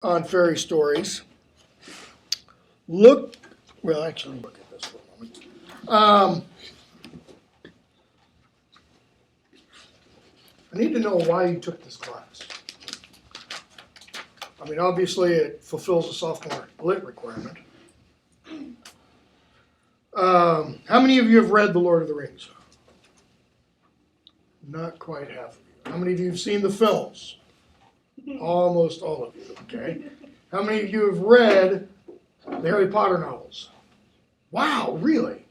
on fairy stories. Actually, look at this for a moment. I need to know why you took this class. I mean, obviously it fulfills a sophomore lit requirement. How many of you have read The Lord of the Rings? Not quite half of you. How many of you have seen the films? Almost all of you, okay. How many of you have read the Harry Potter novels? Wow, really?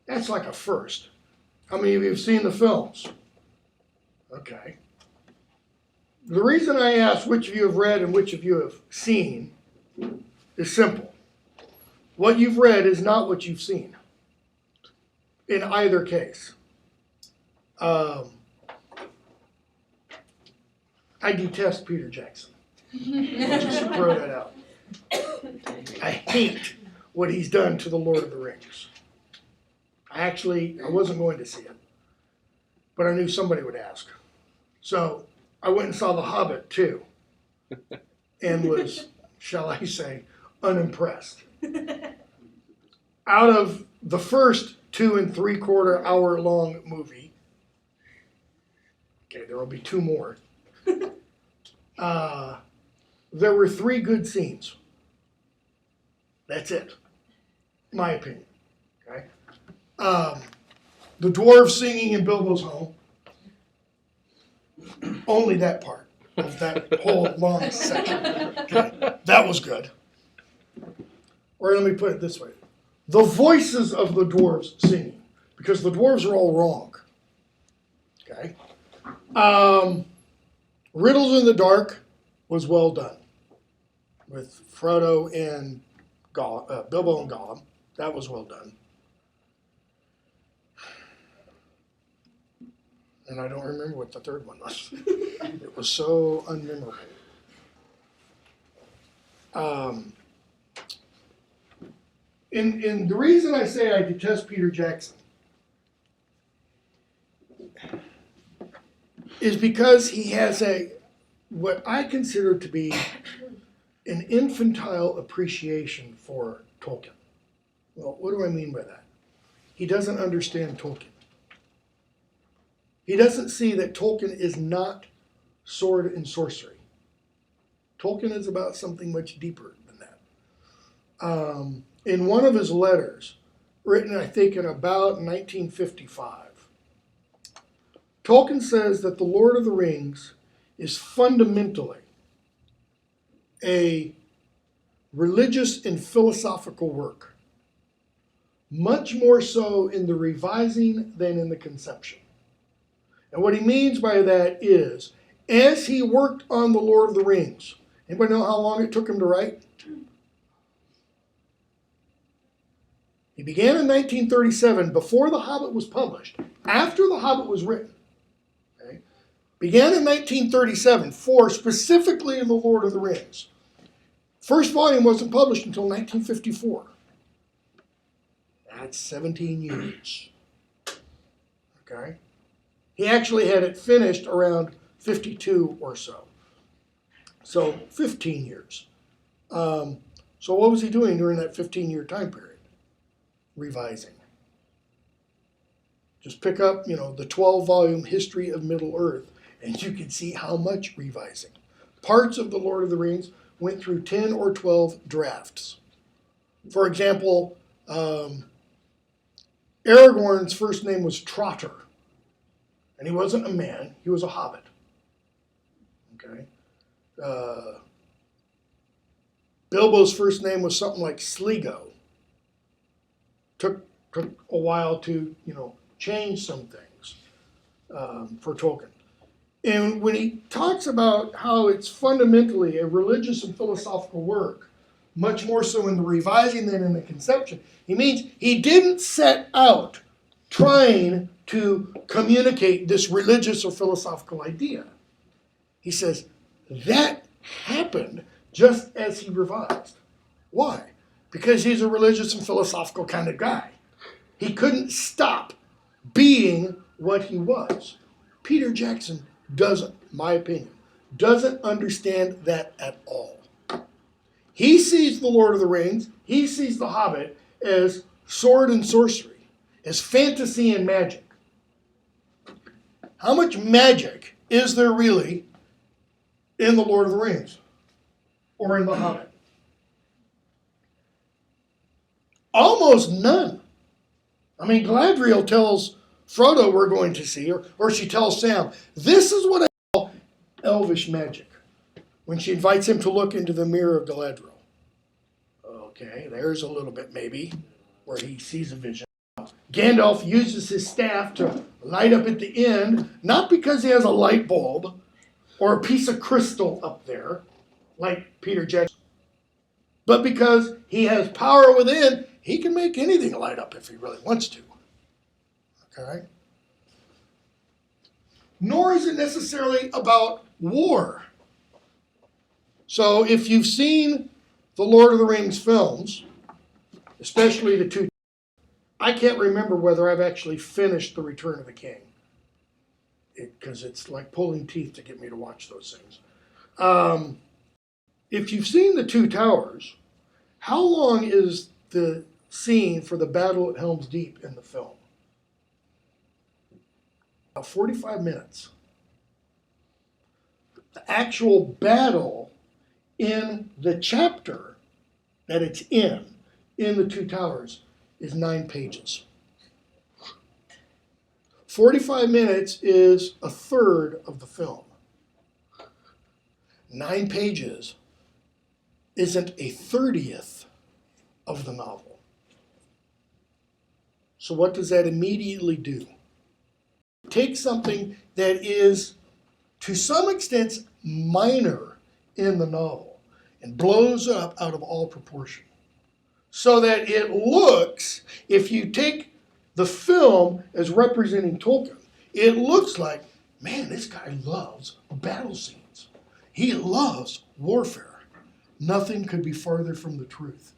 That's like a first. How many of you have seen the films? Okay. The reason I ask which of you have read and which of you have seen is simple. What you've read is not what you've seen in either case. I detest Peter Jackson. Just to throw that out. I hate what he's done to The Lord of the Rings. I wasn't going to see it, but I knew somebody would ask. So I went and saw The Hobbit too, and was, shall I say, unimpressed. Out of the first 2 3/4 hour long movie, okay, there will be 2 more. There were 3 good scenes. That's it, my opinion. Okay, the dwarves singing in Bilbo's home. Only that part of that whole long section. Okay, that was good. Or let me put it this way: the voices of the dwarves singing, because the dwarves are all wrong. Okay. Riddles in the Dark was well done with Frodo and Bilbo and Gollum. That was well done. And I don't remember what the third one was. It was so unmemorable. And the reason I say I detest Peter Jackson is because he has what I consider to be an infantile appreciation for Tolkien. Well, what do I mean by that? He doesn't understand Tolkien. He doesn't see that Tolkien is not sword and sorcery. Tolkien is about something much deeper than that. In one of his letters, written I think in about 1955, Tolkien says that The Lord of the Rings is fundamentally a religious and philosophical work, much more so in the revising than in the conception. And what he means by that is, as he worked on The Lord of the Rings, anybody know how long it took him to write? He began in 1937, before The Hobbit was published, after The Hobbit was written. Okay? Began in 1937 for specifically The Lord of the Rings. First volume wasn't published until 1954. That's 17 years. Okay? He actually had it finished around 52 or so. So 15 years. So what was he doing during that 15-year time period? Revising. Just pick up, the 12-volume History of Middle-earth, and you can see how much revising. Parts of The Lord of the Rings went through 10 or 12 drafts. For example, Aragorn's first name was Trotter. And he wasn't a man, he was a hobbit. Okay? Bilbo's first name was something like Sligo. Took a while to, change some things for Tolkien. And when he talks about how it's fundamentally a religious and philosophical work, much more so in the revising than in the conception, he means he didn't set out trying to communicate this religious or philosophical idea. He says that happened just as he revised. Why? Because he's a religious and philosophical kind of guy. He couldn't stop being what he was. Peter Jackson doesn't, my opinion, doesn't understand that at all. He sees the Lord of the Rings, he sees the Hobbit as sword and sorcery, as fantasy and magic. How much magic is there really in the Lord of the Rings or in the Hobbit? Almost none. I mean, Galadriel tells Frodo we're going to see, or she tells Sam, this is what I call elvish magic, when she invites him to look into the mirror of Galadriel. Okay, there's a little bit maybe where he sees a vision. Gandalf uses his staff to light up at the end, not because he has a light bulb or a piece of crystal up there, like Peter Jackson, but because he has power within. He can make anything light up if he really wants to. Okay? Nor is it necessarily about war. So if you've seen the Lord of the Rings films, especially the two, I can't remember whether I've actually finished The Return of the King, because it's like pulling teeth to get me to watch those things. If you've seen The Two Towers, how long is the scene for the battle at Helm's Deep in the film? About 45 minutes. The actual battle in the chapter that it's in The Two Towers, is 9 pages. 45 minutes is a third of the film. 9 pages isn't a 30th of the novel. So what does that immediately do? Take something that is, to some extent, minor in the novel and blows up out of all proportion. So that it looks, if you take the film as representing Tolkien, it looks like, man, this guy loves battle scenes. He loves warfare. Nothing could be farther from the truth.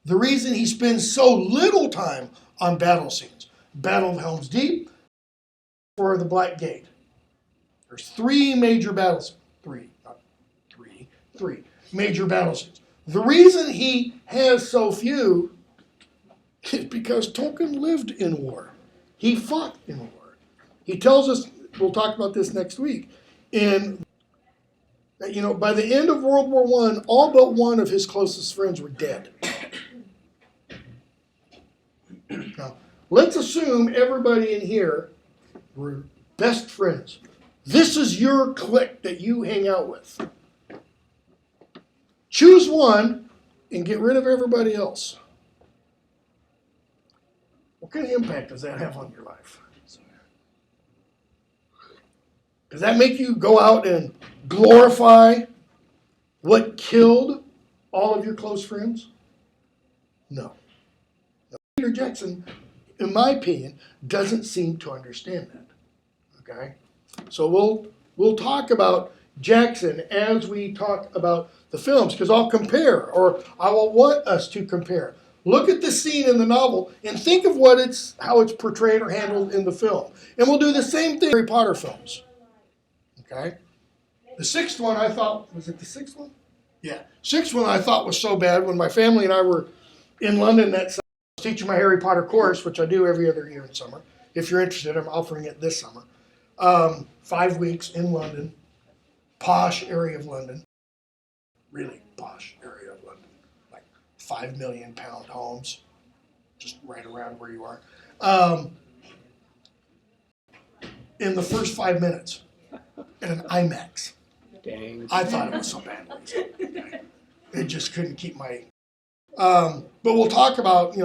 The reason he spends so little time on battle scenes, Battle of Helm's Deep, or the Black Gate. There's 3 major battle scenes. 3 major battle scenes. The reason he has so few is because Tolkien lived in war. He fought in war. He tells us, we'll talk about this next week, by the end of World War I, all but one of his closest friends were dead. Now, let's assume everybody in here were best friends. This is your clique that you hang out with. Choose one and get rid of everybody else. What kind of impact does that have on your life? Does that make you go out and glorify what killed all of your close friends? No. Peter Jackson, in my opinion, doesn't seem to understand that. Okay? So we'll talk about Jackson as we talk about the films, because I'll compare, or I will want us to compare. Look at the scene in the novel and think of how it's portrayed or handled in the film. And we'll do the same thing in Harry Potter films. Okay? The 6th one I thought, was it the 6th one? Yeah. 6th one I thought was so bad when my family and I were in London that summer. I was teaching my Harry Potter course, which I do every other year in summer. If you're interested, I'm offering it this summer. 5 weeks in London, posh area of London, really posh area of London, like 5 million pound homes, just right around where you are. In the first 5 minutes, in an IMAX. Dang. I thought it was so bad. It just couldn't keep my... but we'll talk about,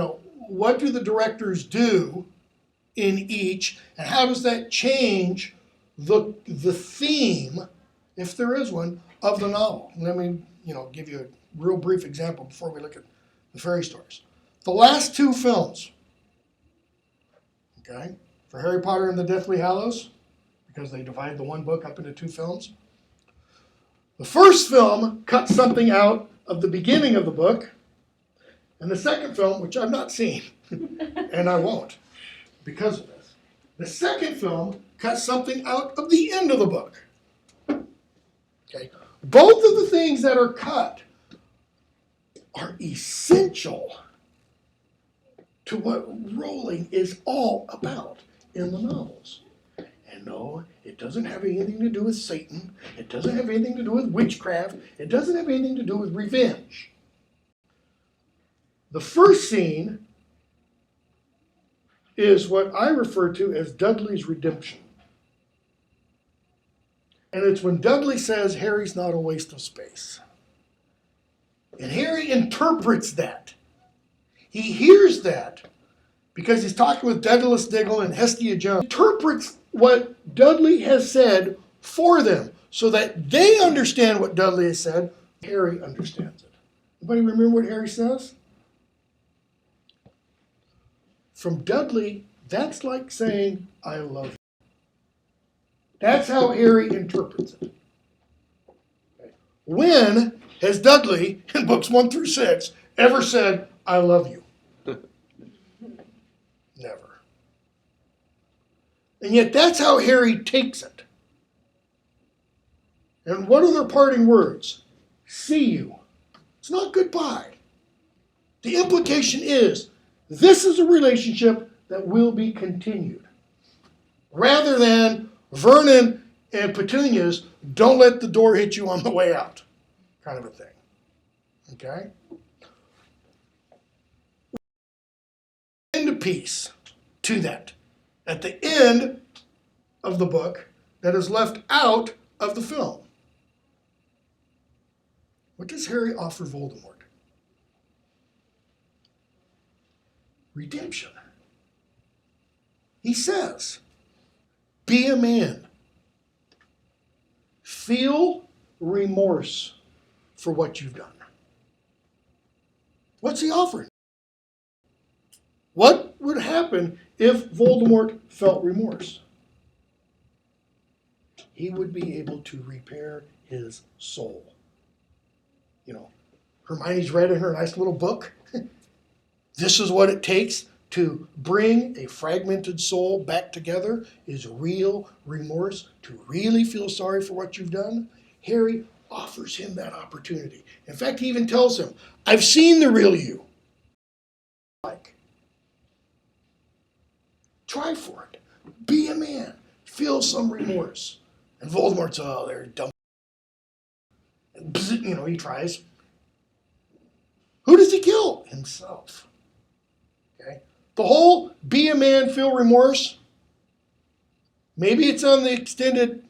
what do the directors do in each, and how does that change the theme, if there is one, of the novel. Let me, give you a real brief example before we look at the fairy stories. The last 2 films, okay, for Harry Potter and the Deathly Hallows, because they divide the one book up into 2 films. The first film cut something out of the beginning of the book, and the second film, which I've not seen, and I won't, because of this. The second film cut something out of the end of the book. Okay? Both of the things that are cut are essential to what Rowling is all about in the novels. And no, it doesn't have anything to do with Satan. It doesn't have anything to do with witchcraft. It doesn't have anything to do with revenge. The first scene is what I refer to as Dudley's Redemption. And it's when Dudley says Harry's not a waste of space. And Harry interprets that. He hears that because he's talking with Dedalus Diggle and Hestia Jones. He interprets what Dudley has said for them so that they understand what Dudley has said. Harry understands it. Anybody remember what Harry says? From Dudley, that's like saying, I love you. That's how Harry interprets it. Okay. When has Dudley, in books 1 through 6, ever said, I love you? Never. And yet that's how Harry takes it. And what are their parting words? See you. It's not goodbye. The implication is, this is a relationship that will be continued. Rather than Vernon and Petunia's, don't let the door hit you on the way out, kind of a thing. Okay? End a piece to that. At the end of the book that is left out of the film. What does Harry offer Voldemort? Redemption. He says, be a man. Feel remorse for what you've done. What's he offering? What would happen if Voldemort felt remorse? He would be able to repair his soul. You know, Hermione's read in her nice little book. This is what it takes to bring a fragmented soul back together, is real remorse, to really feel sorry for what you've done. Harry offers him that opportunity. In fact, he even tells him, I've seen the real you. Like, try for it. Be a man. Feel some remorse. And Voldemort's, oh, they're dumb. And, you know, he tries. Who does he kill? Himself. Okay? The whole be a man, feel remorse, maybe it's on the extended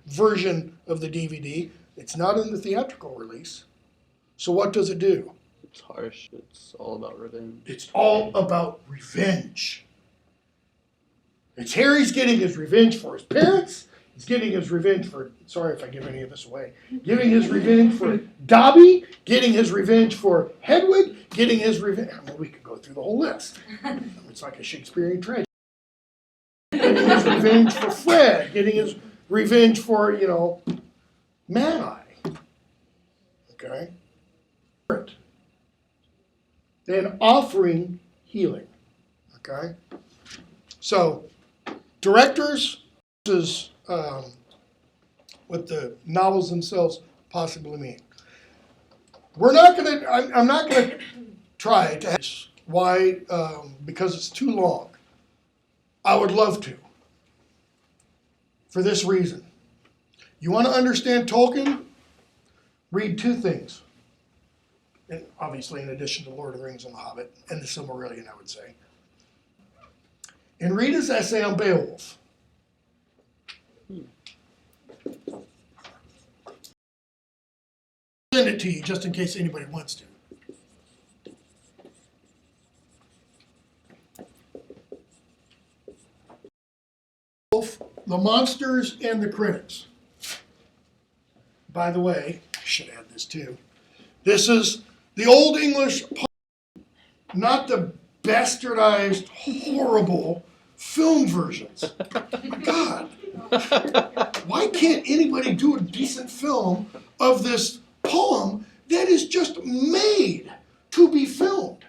version of the DVD. It's not in the theatrical release. So what does it do? It's harsh. It's all about revenge. It's all about revenge. It's Harry's getting his revenge for his parents. He's getting his revenge for, sorry if I give any of this away, getting his revenge for Dobby, getting his revenge for Hedwig, getting his revenge, I mean, we could go through the whole list. It's like a Shakespearean tragedy. Getting his revenge for Fred, getting his revenge for, you know, Mad-Eye. Okay? Then offering healing. Okay? So, directors, this is what the novels themselves possibly mean. We're not going to, I'm not going to try to ask why, because it's too long. I would love to. For this reason. You want to understand Tolkien? Read two things. And obviously in addition to Lord of the Rings and the Hobbit, and the Silmarillion, I would say. And read his essay on Beowulf. Send it to you just in case anybody wants to. The monsters and the critics. By the way, I should add this too. This is the Old English, not the bastardized, horrible film versions. God, why can't anybody do a decent film of this poem that is just made to be filmed?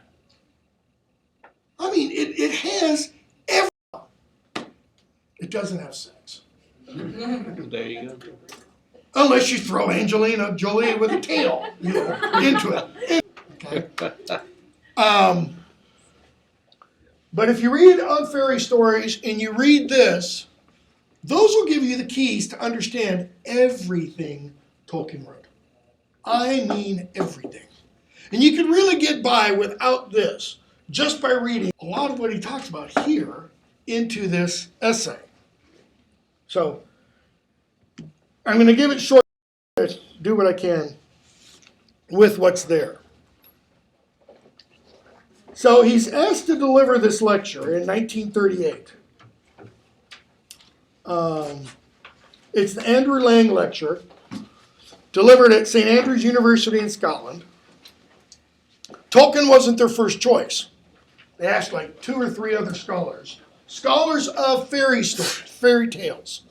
I mean, it has everything. It doesn't have sex. There you go. Unless you throw Angelina Jolie with a tail, into it. Okay. But if you read on fairy stories and you read this, those will give you the keys to understand everything Tolkien wrote. I mean everything. And you can really get by without this, just by reading a lot of what he talks about here into this essay. So, I'm going to give it short, do what I can with what's there. So he's asked to deliver this lecture in 1938. It's the Andrew Lang lecture, delivered at St. Andrews University in Scotland. Tolkien wasn't their first choice. They asked like 2 or 3 other scholars of fairy stories, fairy tales.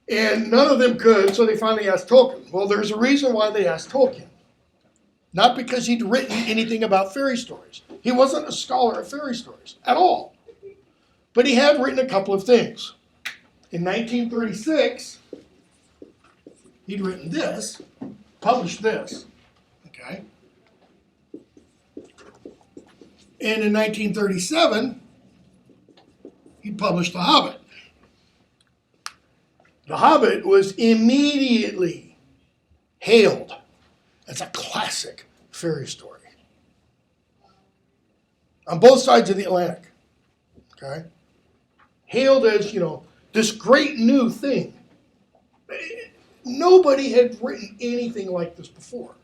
And none of them could, so they finally asked Tolkien. Well, there's a reason why they asked Tolkien. Not because he'd written anything about fairy stories. He wasn't a scholar of fairy stories at all. But he had written a couple of things. In 1936, he'd written this, published this, okay? And in 1937, he published The Hobbit. The Hobbit was immediately hailed as a classic fairy story on both sides of the Atlantic, okay? Hailed as, this great new thing. Nobody had written anything like this before.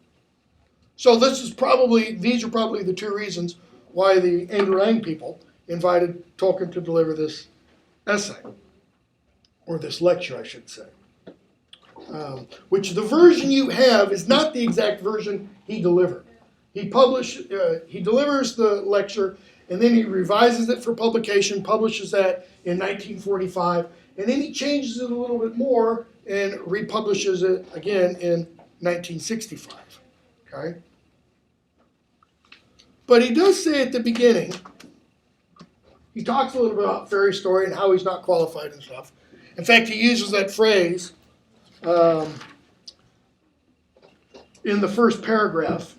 So these are probably the 2 reasons why the Andrew Lang people invited Tolkien to deliver this essay, or this lecture, I should say. Which the version you have is not the exact version he delivered. He delivers the lecture, and then he revises it for publication, publishes that in 1945, and then he changes it a little bit more and republishes it again in 1965. Okay? But he does say at the beginning, he talks a little bit about fairy story and how he's not qualified and stuff. In fact, he uses that phrase in the first paragraph.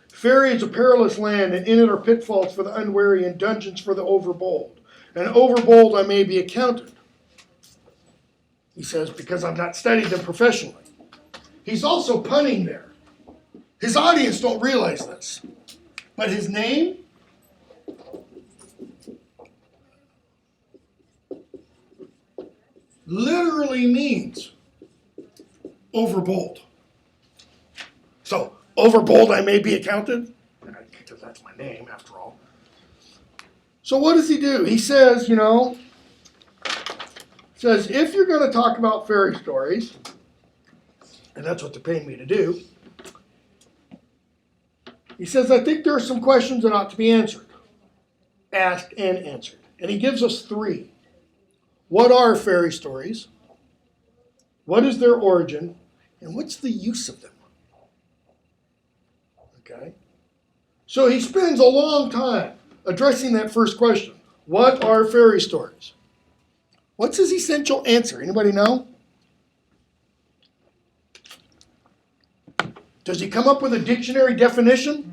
Fairy is a perilous land, and in it are pitfalls for the unwary and dungeons for the overbold. And overbold I may be accounted. He says, because I've not studied them professionally. He's also punning there. His audience don't realize this. But his name literally means overbold. So, overbold I may be accounted, because that's my name after all. So what does he do? He says, if you're going to talk about fairy stories, and that's what they're paying me to do, he says, I think there are some questions that ought to be answered, asked and answered. And he gives us 3. What are fairy stories? What is their origin? And what's the use of them? Okay? So he spends a long time addressing that first question. What are fairy stories? What's his essential answer? Anybody know? Does he come up with a dictionary definition?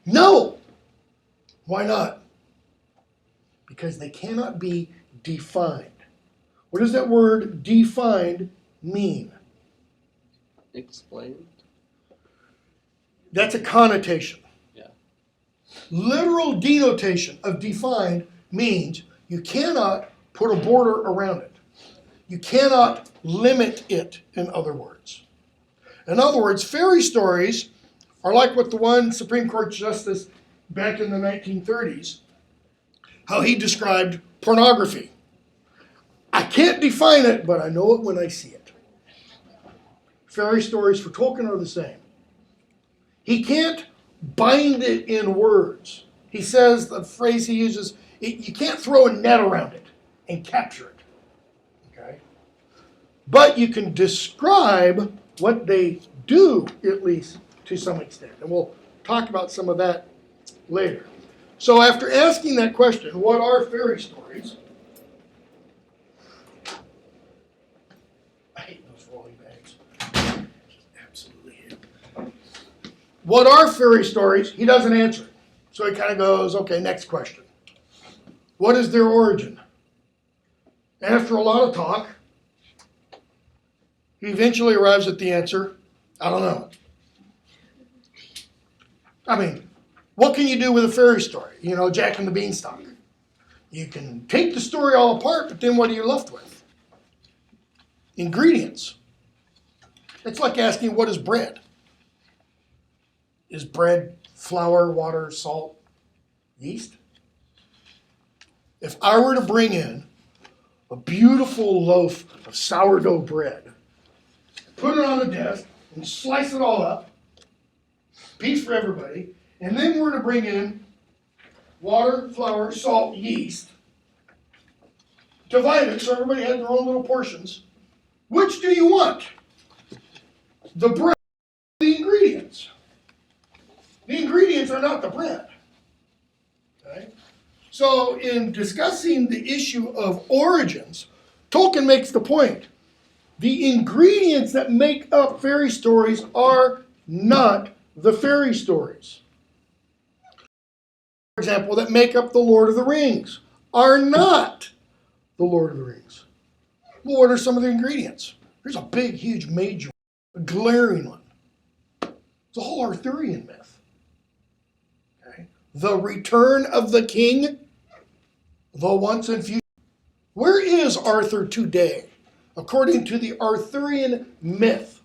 No. Why not? Because they cannot be defined. What does that word defined mean? Explained. That's a connotation. Yeah. Literal denotation of defined means you cannot put a border around it. You cannot limit it, in other words. In other words, fairy stories are like what the one Supreme Court Justice back in the 1930s, how he described pornography. I can't define it, but I know it when I see it. Fairy stories for Tolkien are the same. He can't bind it in words. He says, the phrase he uses, you can't throw a net around it and capture it. Okay? But you can describe what they do, at least to some extent. And we'll talk about some of that later. So after asking that question, what are fairy stories? I hate those what are fairy stories? He doesn't answer it. So he kind of goes, okay, next question. What is their origin? After a lot of talk, he eventually arrives at the answer, I don't know. I mean, what can you do with a fairy story? You know, Jack and the Beanstalk. You can take the story all apart, but then what are you left with? Ingredients. It's like asking, what is bread? Is bread flour, water, salt, yeast? If I were to bring in a beautiful loaf of sourdough bread, put it on the desk, and slice it all up, piece for everybody, and then we're to bring in water, flour, salt, yeast, divide it so everybody has their own little portions. Which do you want? The bread, the ingredients. The ingredients are not the bread. Okay? So in discussing the issue of origins, Tolkien makes the point. The ingredients that make up fairy stories are not the fairy stories. For example, that make up the Lord of the Rings are not the Lord of the Rings. Well, what are some of the ingredients? Here's a big, huge, major, a glaring one. It's a whole Arthurian myth. Okay? The return of the king, the once and future. Where is Arthur today, according to the Arthurian myth?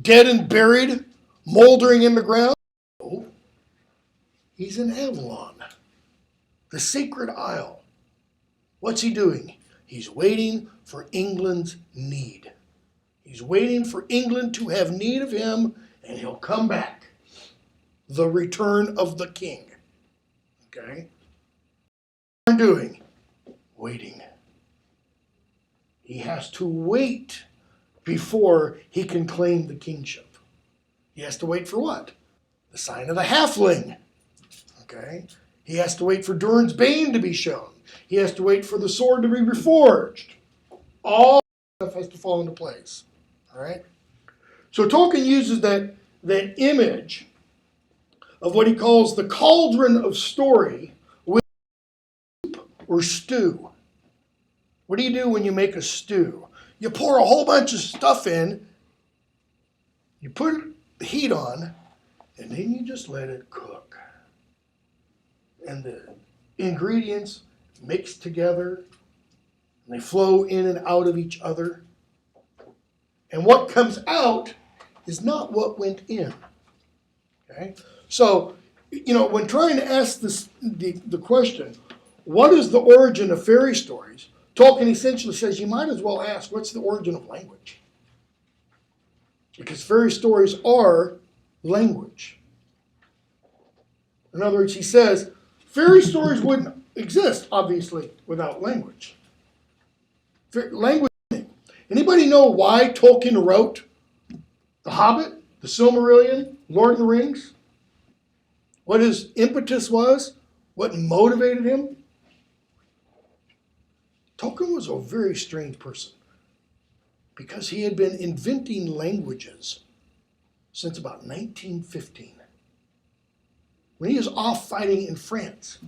Dead and buried, moldering in the ground? No. He's in Avalon, the sacred isle. What's he doing? He's waiting for England's need. He's waiting for England to have need of him, and he'll come back. The return of the king. Okay? What are you doing? Waiting. He has to wait before he can claim the kingship. He has to wait for what? The sign of the halfling. Okay? He has to wait for Durin's Bane to be shown. He has to wait for the sword to be reforged. All stuff has to fall into place. All right? So Tolkien uses that image of what he calls the cauldron of story with soup or stew. What do you do when you make a stew? You pour a whole bunch of stuff in, you put the heat on, and then you just let it cook. And the ingredients mix together, and they flow in and out of each other. And what comes out is not what went in. Okay? So, you know, when trying to ask the question, what is the origin of fairy stories? Tolkien essentially says you might as well ask, what's the origin of language? Because fairy stories are language. In other words, he says, fairy stories wouldn't exist, obviously, without language. Language. Anybody know why Tolkien wrote The Hobbit, The Silmarillion, Lord of the Rings? What his impetus was? What motivated him? Tolkien was a very strange person because he had been inventing languages since about 1915. When he was off fighting in France,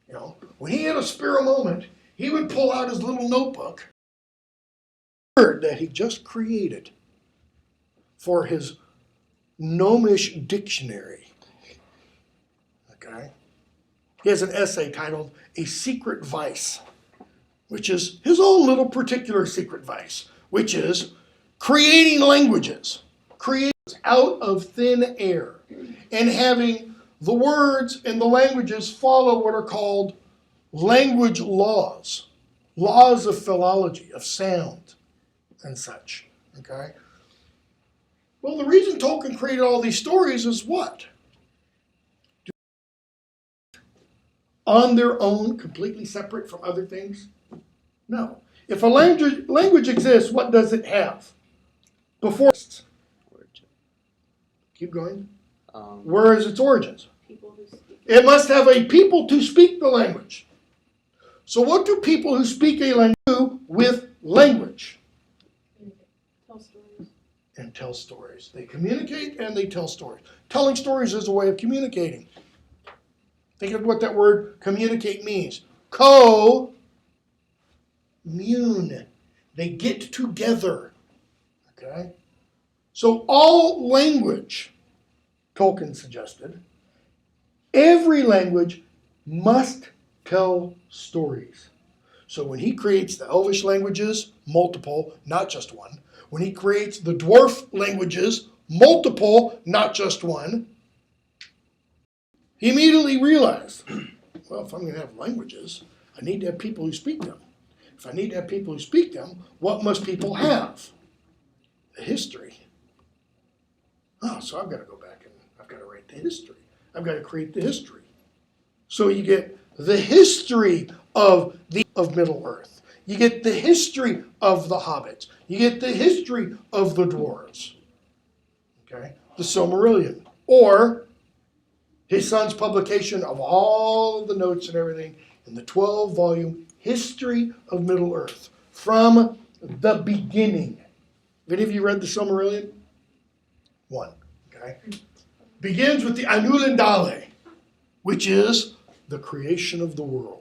you know, when he had a spare moment, he would pull out his little notebook, word that he just created for his gnomish dictionary. Okay? He has an essay titled A Secret Vice, which is his own little particular secret vice, which is creating languages, out of thin air, and having the words and the languages follow what are called language laws, laws of philology, of sound, and such. Okay? Well, the reason Tolkien created all these stories is what? On their own, completely separate from other things? No. If a language exists, what does it have? Before. Keep going. Where is its origins? People who speak. It must have a people to speak the language. So what do people who speak a language do with language? Tell stories. and tell stories. They communicate and they tell stories. Telling stories is a way of communicating. Think of what that word communicate means. Co-mune. They get together. Okay? So all language, Tolkien suggested, every language must tell stories. So when he creates the Elvish languages, multiple, not just one. When he creates the dwarf languages, multiple, not just one, he immediately realized, well, if I'm going to have languages, I need to have people who speak them. If I need to have people who speak them, what must people have? The history. Oh, so I've got to go back and I've got to write the history. I've got to create the history. So you get the history of Middle-earth. You get the history of the Hobbits. You get the history of the dwarves. Okay? The Silmarillion. Or his son's publication of all of the notes and everything in the 12-volume History of Middle-earth from the beginning. Have any of you read the Silmarillion? One. Okay? Begins with the Ainulin Dale, which is the creation of the world.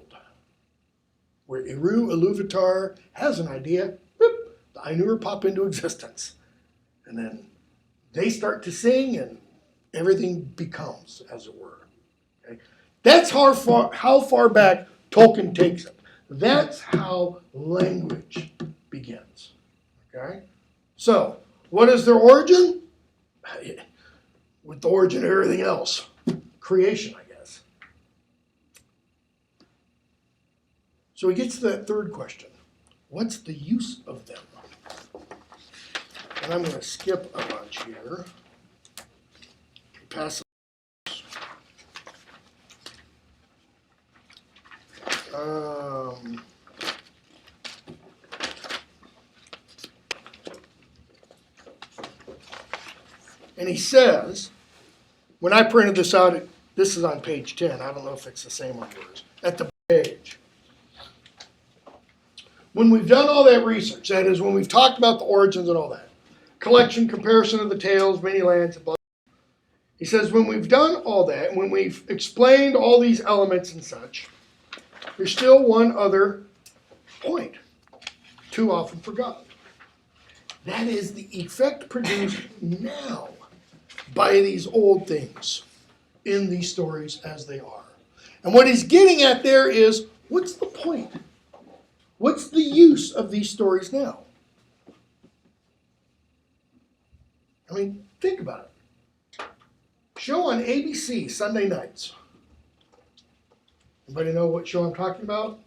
Where Eru Iluvatar has an idea, whoop, the Ainur pop into existence. And then they start to sing and everything becomes, as it were. Okay? That's how far back Tolkien takes it. That's how language begins. Okay? So, what is their origin? With the origin of everything else. Creation, I guess. So he gets to that third question. What's the use of them? And I'm going to skip a bunch here. Pass. And he says, when I printed this out, this is on page 10. I don't know if it's the same on yours. At the page. When we've done all that research, that is when we've talked about the origins and all that, collection, comparison of the tales, many lands, and blah, he says, when we've done all that, when we've explained all these elements and such, there's still one other point, too often forgotten. That is the effect produced now by these old things in these stories as they are. And what he's getting at there is, what's the point? What's the use of these stories now? I mean, think about it. Show on ABC Sunday nights. Anybody know what show I'm talking about?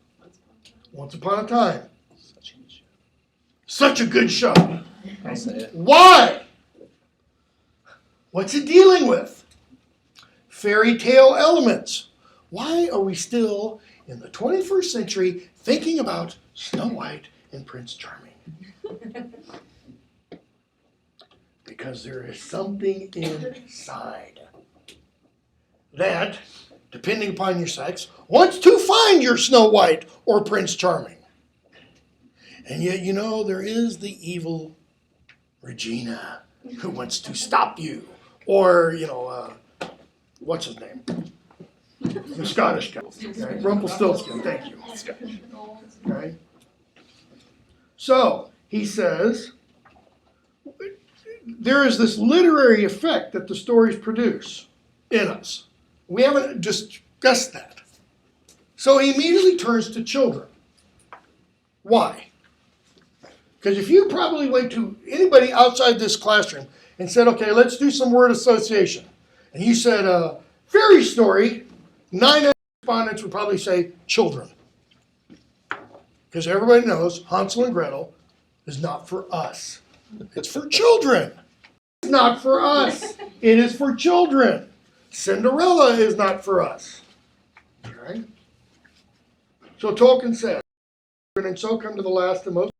Once Upon a Time. Such a good show. I'll say it. Why? What's it dealing with? Fairy tale elements. Why are we still in the 21st century thinking about Snow White and Prince Charming? Because there is something inside that, depending upon your sex, wants to find your Snow White or Prince Charming. And yet, you know, there is the evil Regina who wants to stop you. Or, you know, what's his name? The Scottish guy. Okay? Rumpelstiltskin, thank you. Scottish. Okay? So, he says, there is this literary effect that the stories produce in us. We haven't discussed that. So he immediately turns to children. Why? Because if you probably went to anybody outside this classroom and said, okay, let's do some word association. And you said, fairy story, 9 respondents would probably say children. Because everybody knows Hansel and Gretel is not for us. It's for children. It's not for us. It is for children. Cinderella is not for us. All right? So Tolkien says, and so come to the last and most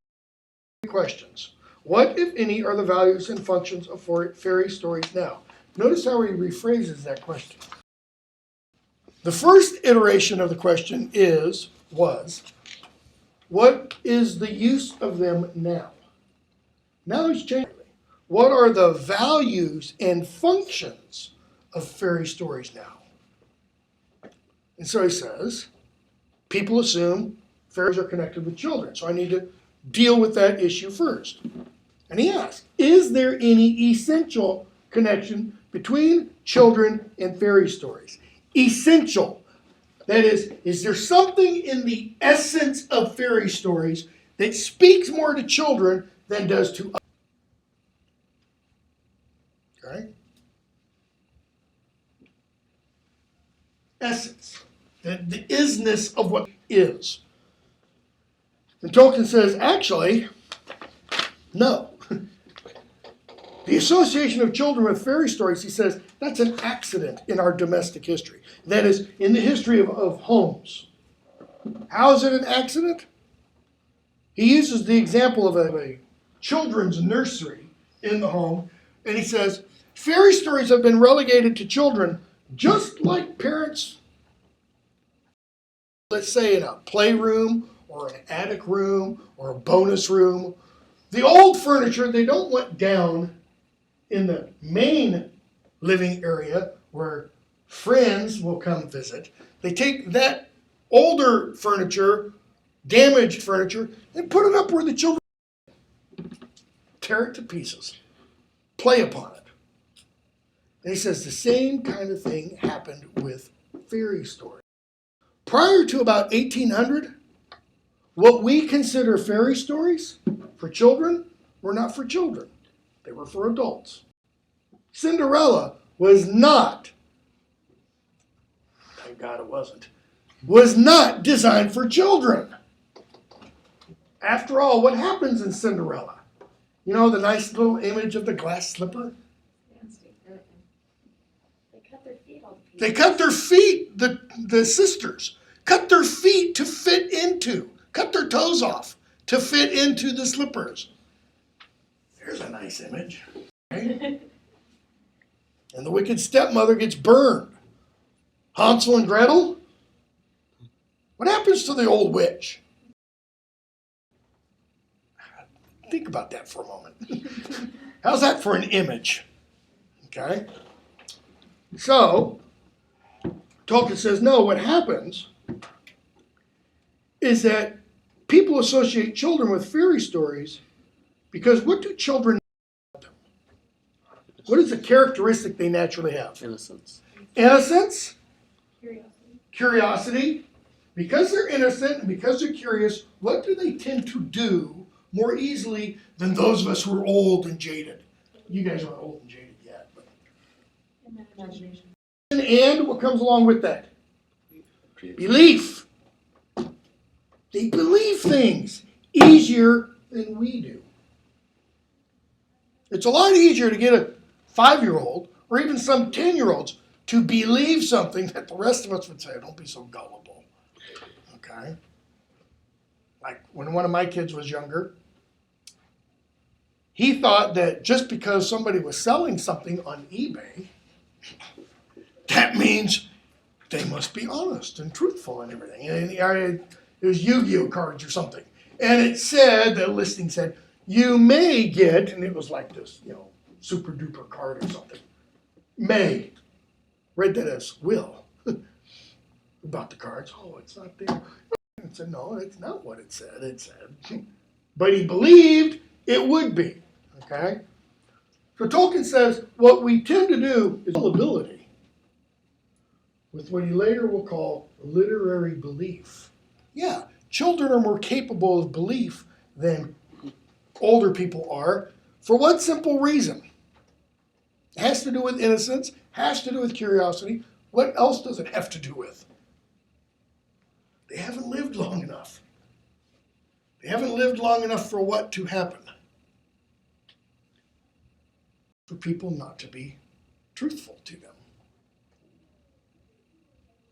questions. What, if any, are the values and functions of fairy stories now? Notice how he rephrases that question. The first iteration of the question was, what is the use of them now? Now he's changing. what are the values and functions of fairy stories now? And so he says, people assume fairies are connected with children, so I need to deal with that issue first. And he asks, is there any essential connection between children and fairy stories? Essential. That is there something in the essence of fairy stories that speaks more to children than does to us? Okay? Essence. The isness of what is. And Tolkien says, actually, no. The association of children with fairy stories, he says, that's an accident in our domestic history. That is, in the history of homes. How is it an accident? He uses the example of a children's nursery in the home, and he says, fairy stories have been relegated to children just like parents, let's say in a playroom or an attic room or a bonus room. The old furniture they don't want down in the main living area where friends will come visit. They take that older furniture, damaged furniture, and put it up where the children tear it to pieces, play upon it. And he says the same kind of thing happened with fairy stories. Prior to about 1800, what we consider fairy stories for children were not for children. They were for adults. Cinderella was not, thank God it was not designed for children. After all, what happens in Cinderella? You know, the nice little image of the glass slipper? They cut their feet all to pieces. They cut their feet, the sisters, cut their feet to fit into, cut their toes off to fit into the slippers. There's a nice image. Right? And the wicked stepmother gets burned. Hansel and Gretel? What happens to the old witch? Think about that for a moment. How's that for an image? Okay? So, Tolkien says, no, what happens is that people associate children with fairy stories because what do children know? What is the characteristic they naturally have? Innocence. Innocence, Curiosity. curiosity. Because they're innocent and because they're curious, what do they tend to do more easily than those of us who are old and jaded? You guys aren't old and jaded yet. But. Imagination. And what comes along with that? Belief. They believe things easier than we do. It's a lot easier to get a 5-year-old or even some 10-year-olds to believe something that the rest of us would say, don't be so gullible. Okay? Like when one of my kids was younger, he thought that just because somebody was selling something on eBay, that means they must be honest and truthful and everything. And it was Yu-Gi-Oh cards or something. And it said, the listing said, you may get, and it was like this, super duper card or something. May. Read that as will. About the cards. Oh, it's not there. It said, no, it's not what it said. It said. But he believed it would be. Okay? So Tolkien says what we tend to do is gullibility with what he later will call literary belief. Yeah, children are more capable of belief than older people are. For what simple reason? It has to do with innocence, has to do with curiosity. What else does it have to do with? They haven't lived long enough. They haven't lived long enough for what to happen? For people not to be truthful to them.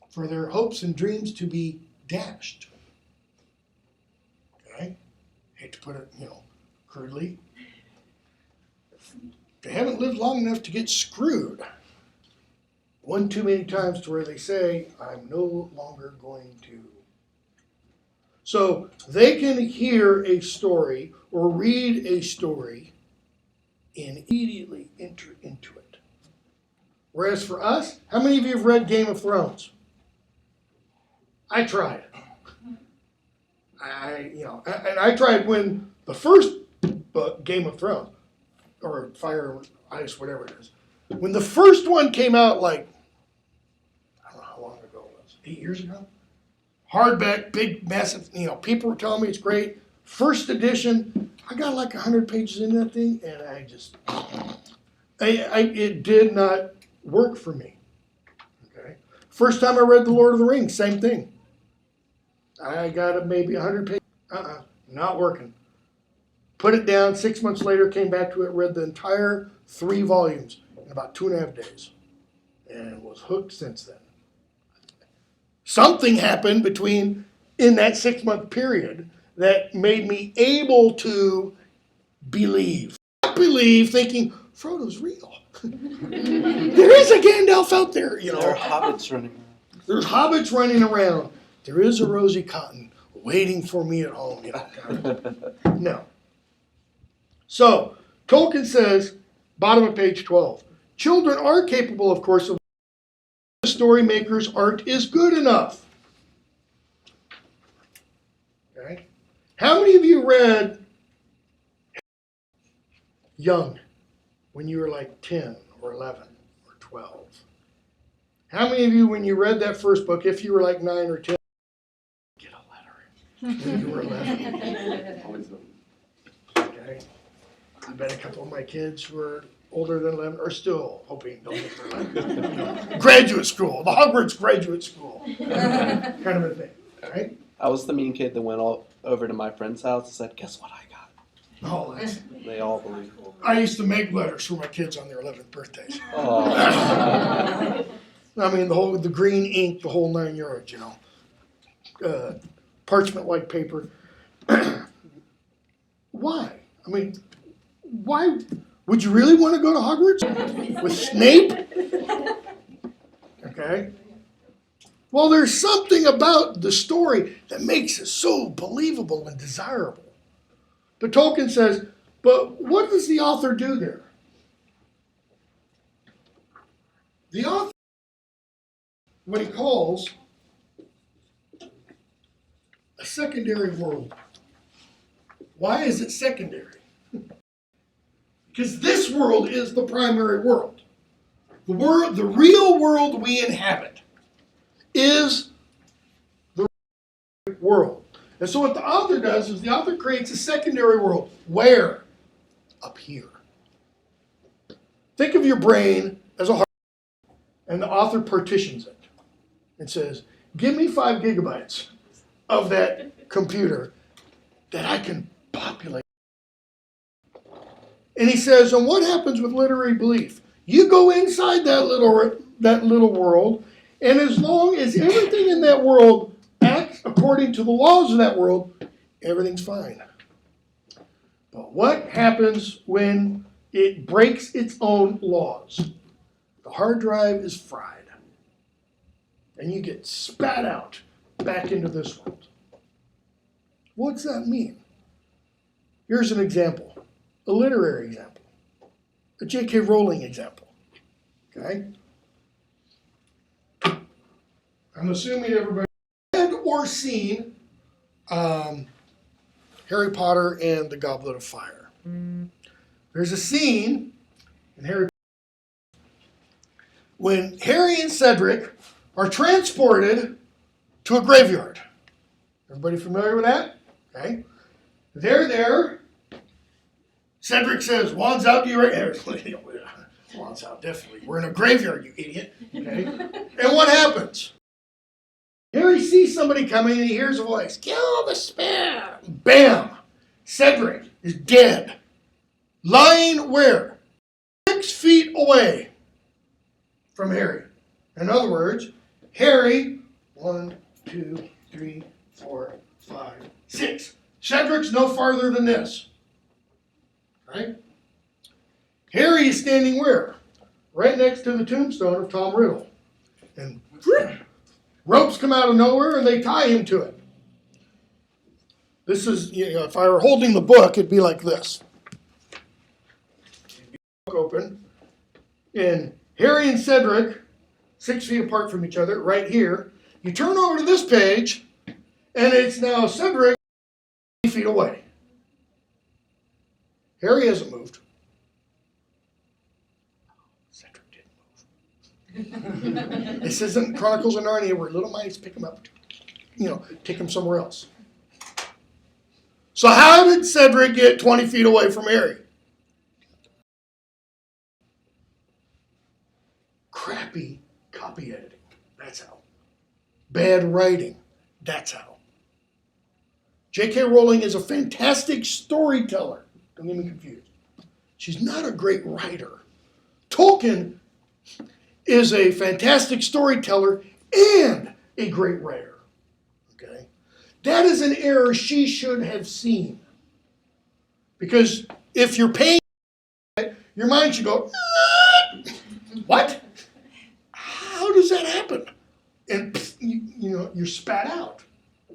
For their hopes and dreams to be dashed. Okay? Hate to put it, crudely. They haven't lived long enough to get screwed. One too many times to where they say, I'm no longer going to. So they can hear a story or read a story and immediately enter into it. Whereas for us, how many of you have read Game of Thrones? I tried. I tried when the first book, Game of Thrones, or Fire and Ice, whatever it is, when the first one came out, like, I don't know how long ago it was, 8 years ago? Hardback, big, massive, people were telling me it's great. First edition, I got like 100 pages in that thing, and it did not work for me. Okay. First time I read The Lord of the Rings, same thing. I got maybe 100 pages. Not working. Put it down. 6 months later, came back to it, read the entire 3 volumes in about 2.5 days, and was hooked since then. Something happened in that 6-month period that made me able to believe. Believe, thinking Frodo's real. There is a Gandalf out there, There are hobbits running around. There's hobbits running around. There is a Rosie Cotton waiting for me at home. No. So, Tolkien says, bottom of page 12, children are capable, of course, of the story maker's art is good enough. Okay? How many of you read young when you were like 10 or 11 or 12? How many of you, when you read that first book, if you were like 9 or 10, get a letter when you were 11? Okay. I bet a couple of my kids who are older than 11 are still hoping they'll get their letter. Graduate school, the Hogwarts graduate school, kind of a thing, right? I was the mean kid that went all over to my friend's house and said, "Guess what I got?" Oh, They all believed. I used to make letters for my kids on their 11th birthdays. Oh. I mean, the green ink, the whole 9 yards, parchment white paper. Why? I mean, why would you really want to go to Hogwarts with Snape? Okay. Well, there's something about the story that makes it so believable and desirable. But Tolkien says, but what does the author do there? The author, what he calls a secondary world. Why is it secondary? Because this world is the primary world. The real world we inhabit is the world. And so what the author does is the author creates a secondary world. Where? Up here. Think of your brain as a hard drive, and the author partitions it and says, give me 5 gigabytes of that computer that I can populate. And he says, and what happens with literary belief? You go inside that little world, and as long as everything in that world acts according to the laws of that world, everything's fine. But what happens when it breaks its own laws? The hard drive is fried, and you get spat out back into this world. What's that mean? Here's an example, a literary example, a J.K. Rowling example. Okay? I'm assuming everybody read or seen Harry Potter and the Goblet of Fire. There's a scene in Harry Potter when Harry and Cedric are transported to a graveyard. Everybody familiar with that? Okay. They're there. Cedric says, "Wands out, do you ready?" Wands out, definitely. We're in a graveyard, you idiot. Okay. And what happens? Harry sees somebody coming and he hears a voice, "Kill the spear!" Bam! Cedric is dead. Lying where? 6 feet away from Harry. In other words, Harry, 1, 2, 3, 4, 5, 6. Cedric's no farther than this. Right? Harry is standing where? Right next to the tombstone of Tom Riddle. And ropes come out of nowhere and they tie him to it. This is, if I were holding the book, it'd be like this. open, and Harry and Cedric, 6 feet apart from each other, right here. You turn over to this page, and it's now Cedric 20 feet away. Harry hasn't moved. Cedric didn't move. This isn't Chronicles of Narnia where little mice pick him up, take him somewhere else. So how did Cedric get 20 feet away from Harry? Crappy copy editing. That's how. Bad writing. That's how. J.K. Rowling is a fantastic storyteller. Don't get me confused. She's not a great writer. Tolkien is a fantastic storyteller and a great writer. Okay? That is an error she should have seen. Because if you're paying, your mind should go, what? How does that happen? And you're spat out.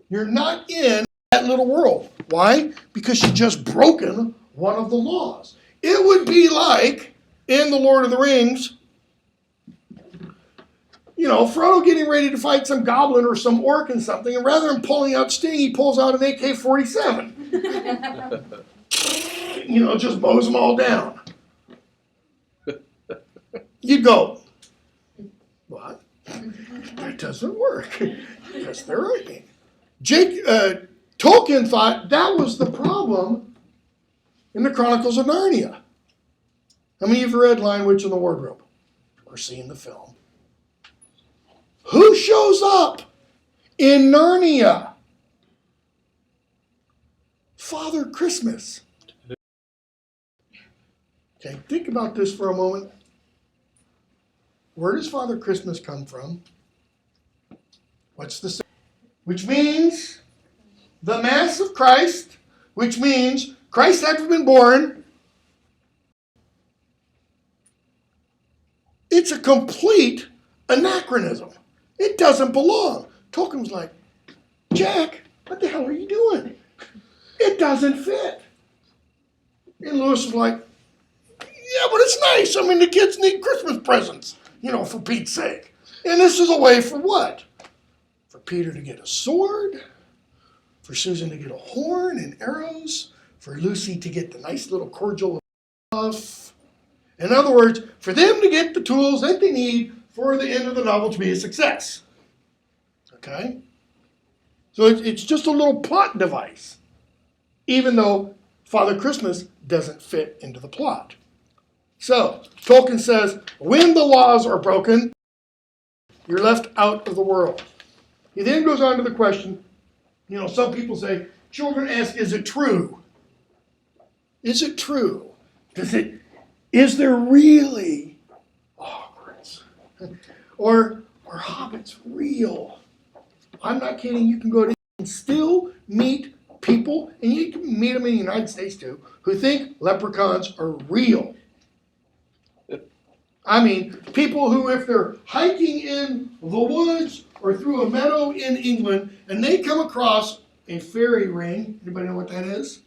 You're not in that little world. Why? Because you just broken one of the laws. It would be like in The Lord of the Rings, Frodo getting ready to fight some goblin or some orc and something, and rather than pulling out Sting, he pulls out an AK-47. Just mows them all down. You'd go, what? That doesn't work. Because they're writing. Tolkien thought that was the problem in the Chronicles of Narnia. How many of you read Lion, Witch, and the Wardrobe? Or seen the film? Who shows up in Narnia? Father Christmas. Okay, think about this for a moment. Where does Father Christmas come from? What's the same? Which means the Mass of Christ, which means Christ had been born. It's a complete anachronism. It doesn't belong. Tolkien was like, Jack, what the hell are you doing? It doesn't fit. And Lewis was like, yeah, but it's nice. I mean, the kids need Christmas presents, for Pete's sake. And this is a way for what? For Peter to get a sword, for Susan to get a horn and arrows, for Lucy to get the nice little cordial stuff. In other words, for them to get the tools that they need for the end of the novel to be a success. Okay? So it's just a little plot device, even though Father Christmas doesn't fit into the plot. So, Tolkien says, when the laws are broken, you're left out of the world. He then goes on to the question, some people say, children ask, is it true? Is it true? Is there really Hogwarts? Or are hobbits real? I'm not kidding, you can go to and still meet people, and you can meet them in the United States too, who think leprechauns are real. I mean, people who, if they're hiking in the woods or through a meadow in England, and they come across a fairy ring, anybody know what that is?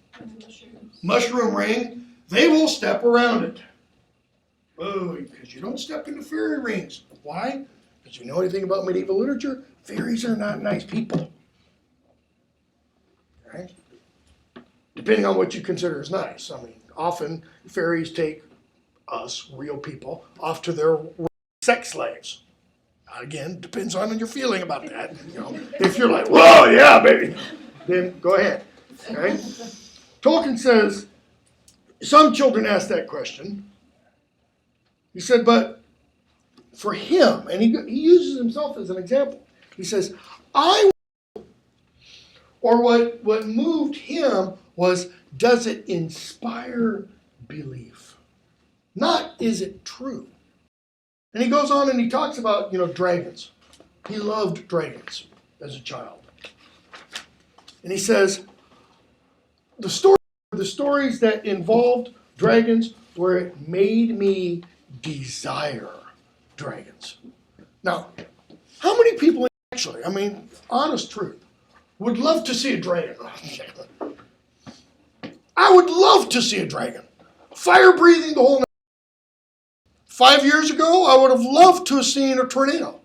Mushroom ring, they will step around it. Oh, because you don't step into fairy rings. Why? Because you know anything about medieval literature? Fairies are not nice people. Okay? Depending on what you consider as nice. I mean, often fairies take us, real people, off to their sex slaves. Again, depends on your feeling about that. If you're like, whoa, yeah, baby, then go ahead. Okay? Tolkien says, some children ask that question. He said, but for him, and he uses himself as an example. He says, what moved him was, does it inspire belief? Not, is it true? And he goes on and he talks about, dragons. He loved dragons as a child. And he says, the stories that involved dragons where it made me desire dragons. Now, how many people actually, honest truth, would love to see a dragon? I would love to see a dragon. Fire breathing the whole night. 5 years ago, I would have loved to have seen a tornado.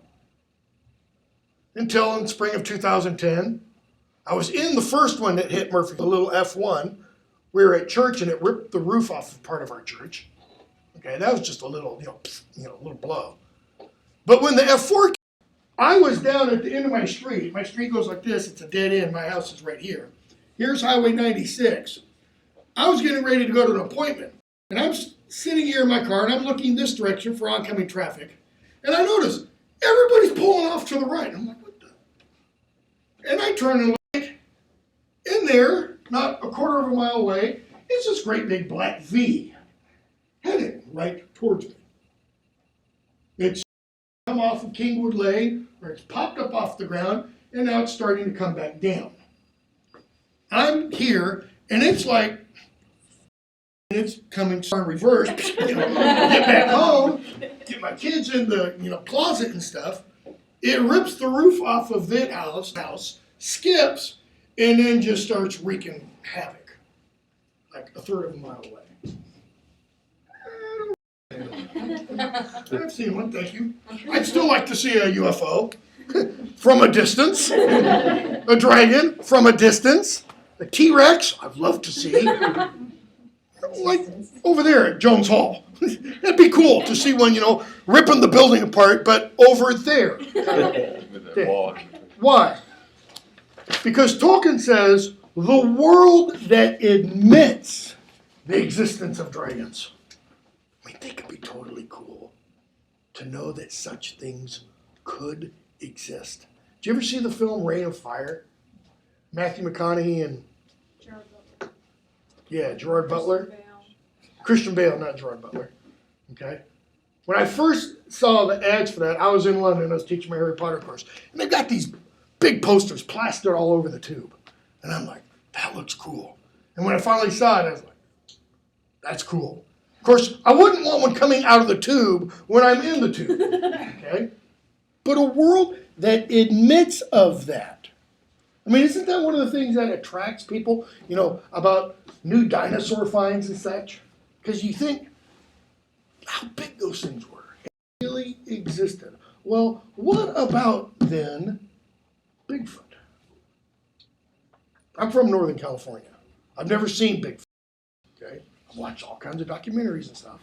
Until in spring of 2010, I was in the first one that hit Murphy, the little F1. We were at church and it ripped the roof off of part of our church. Okay, that was just a little, little blow. But when the F4, I was down at the end of my street. My street goes like this. It's a dead end. My house is right here. Here's Highway 96. I was getting ready to go to an appointment. And I'm sitting here in my car and I'm looking this direction for oncoming traffic. And I notice everybody's pulling off to the right. I'm like, what the? And I turn and look. In there, not a quarter of a mile away, is this great big black V heading right towards me. It's come off of Kingwood Lane, or it's popped up off the ground, and now it's starting to come back down. I'm here, and it's like, it's coming in reverse. Get back home, get my kids in the closet and stuff. It rips the roof off of that house, skips, and then just starts wreaking havoc, like a third of a mile away. I've seen one, thank you. I'd still like to see a UFO from a distance, a dragon from a distance, a T-Rex, I'd love to see. Like over there at Jones Hall. That'd be cool to see one, ripping the building apart, but over there. Why? Because Tolkien says the world that admits the existence of dragons. I mean, they could be totally cool to know that such things could exist. Did you ever see the film Reign of Fire? Matthew McConaughey and Gerard Butler. Christian Bale, not Gerard Butler. Okay. When I first saw the ads for that, I was in London. I was teaching my Harry Potter course, and they've got these big posters plastered all over the tube, and I'm like, that looks cool. And when I finally saw it, I was like, that's cool. Of course, I wouldn't want one coming out of the tube when I'm in the tube. Okay. But a world that admits of that. I mean, isn't that one of the things that attracts people, about new dinosaur finds and such? Because you think how big those things were. It really existed. Well, what about then Bigfoot? I'm from Northern California. I've never seen Bigfoot. Okay? I've watched all kinds of documentaries and stuff.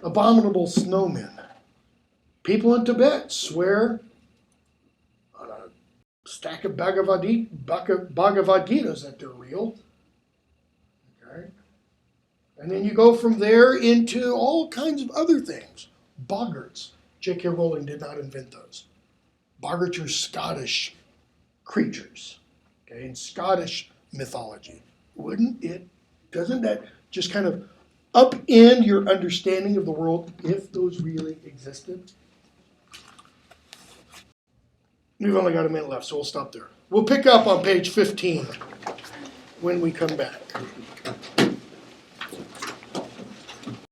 Abominable snowmen. People in Tibet swear on a stack of Bhagavad Gitas that they're real. Okay? And then you go from there into all kinds of other things. Boggarts. J.K. Rowling did not invent those. Boggarts are Scottish creatures, okay, in Scottish mythology. Doesn't that just kind of upend your understanding of the world if those really existed? We've only got a minute left, so we'll stop there. We'll pick up on page 15 when we come back.